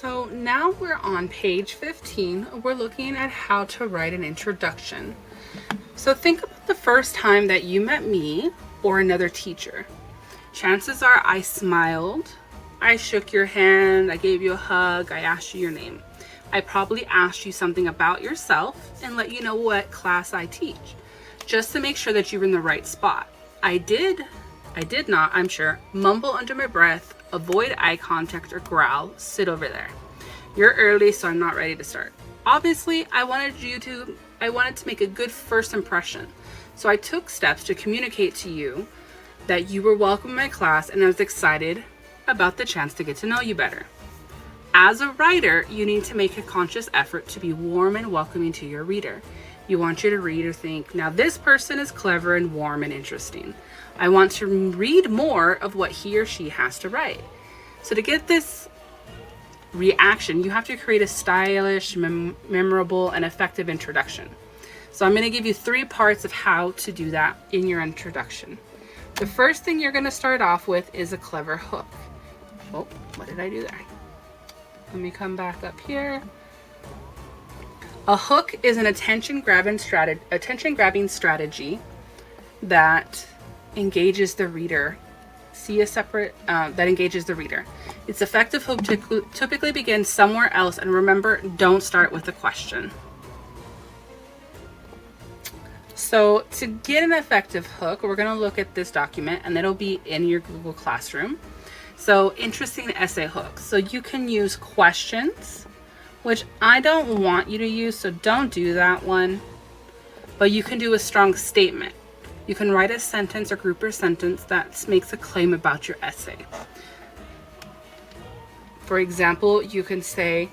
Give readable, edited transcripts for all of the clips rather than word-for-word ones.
So now we're on page 15. We're looking at how to write an introduction. So think about the first time that you met me or another teacher. Chances are I smiled, I shook your hand, I gave you a hug, I asked you your name. I probably asked you something about yourself and let you know what class I teach, just to make sure that you're in the right spot. I did not, I'm sure, mumble under my breath, avoid eye contact, or growl, sit over there. You're early, so I'm not ready to start. Obviously, I wanted to make a good first impression. So I took steps to communicate to you that you were welcome in my class and I was excited about the chance to get to know you better. As a writer, you need to make a conscious effort to be warm and welcoming to your reader. You want your reader to think, now this person is clever and warm and interesting. I want to read more of what he or she has to write. So to get this reaction, you have to create a stylish, memorable, and effective introduction. So I'm going to give you 3 parts of how to do that in your introduction. The first thing you're going to start off with is a clever hook. Oh, what did I do there? Let me come back up here. A hook is an attention-grabbing strategy that engages the reader. That engages the reader. Its effective hook typically begins somewhere else, and remember, don't start with a question. So to get an effective hook, we're going to look at this document, and it'll be in your Google Classroom. So interesting essay hooks. So you can use questions, which I don't want you to use, so don't do that one. But you can do a strong statement. You can write a sentence or group or sentence that makes a claim about your essay. For example, you can say,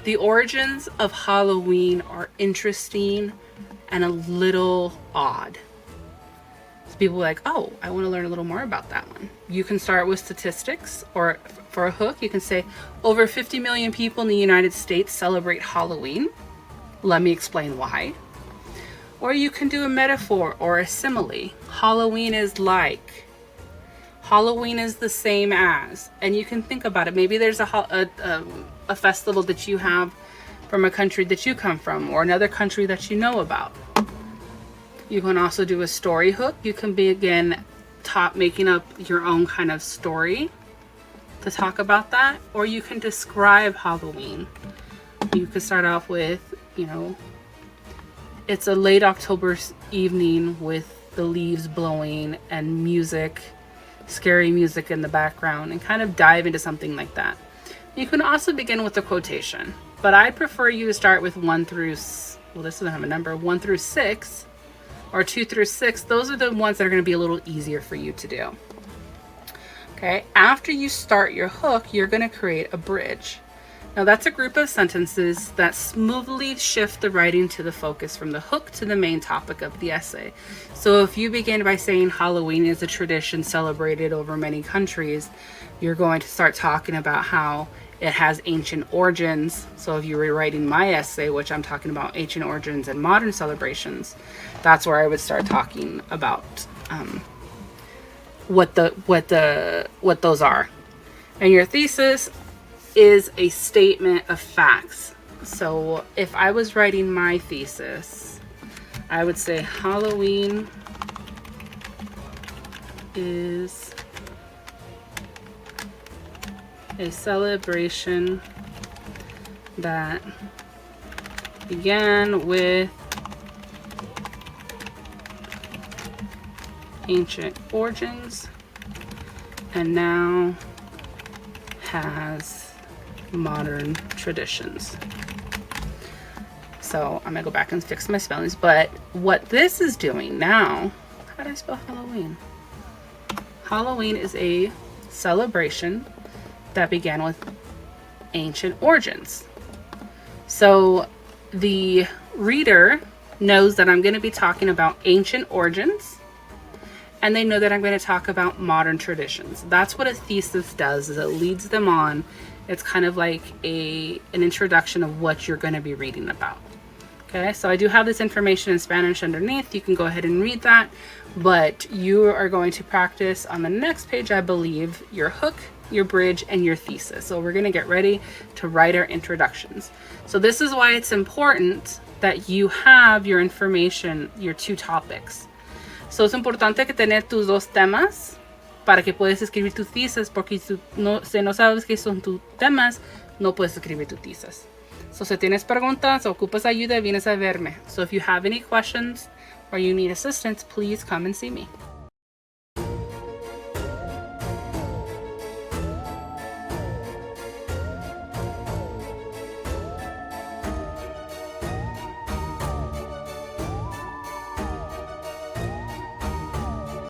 the origins of Halloween are interesting and a little odd. So people are like, oh, I want to learn a little more about that one. You can start with statistics, or for a hook, you can say, over 50 million people in the United States celebrate Halloween. Let me explain why. Or you can do a metaphor or a simile. Halloween is like. Halloween is the same as. And you can think about it. Maybe there's a festival that you have from a country that you come from, or another country that you know about. You can also do a story hook. You can begin making up your own kind of story to talk about that. Or you can describe Halloween. You could start off with, it's a late October evening with the leaves blowing and music, scary music in the background, and kind of dive into something like that. You can also begin with a quotation, but I prefer you to start with 1 through, this doesn't have a number, 1 through 6, or 2 through 6. Those are the ones that are going to be a little easier for you to do. Okay, after you start your hook, you're going to create a bridge. Now that's a group of sentences that smoothly shift the writing to the focus from the hook to the main topic of the essay. So if you begin by saying Halloween is a tradition celebrated over many countries, you're going to start talking about how it has ancient origins. So if you were writing my essay, which I'm talking about ancient origins and modern celebrations, that's where I would start talking about what those are. And your thesis is a statement of facts. So if I was writing my thesis, I would say Halloween is a celebration that began with ancient origins and now has modern traditions. So I'm gonna go back and fix my spellings, but what this is doing now, how do I spell Halloween? Halloween is a celebration that began with ancient origins. So the reader knows that I'm going to be talking about ancient origins, and they know that I'm going to talk about modern traditions. That's what a thesis does, is it leads them on. It's kind of like an introduction of what you're going to be reading about. Okay, so I do have this information in Spanish underneath. You can go ahead and read that, but you are going to practice on the next page, I believe, your hook your bridge, and your thesis. So we're going to get ready to write our introductions. So this is why it's important that you have your information, your 2 topics. So es importante que tener tus 2 temas para que puedas escribir tu thesis, porque si no sabes qué son tus temas, no puedes escribir tu thesis. So si tienes preguntas o ocupas ayuda, vienes a verme. So if you have any questions or you need assistance, please come and see me.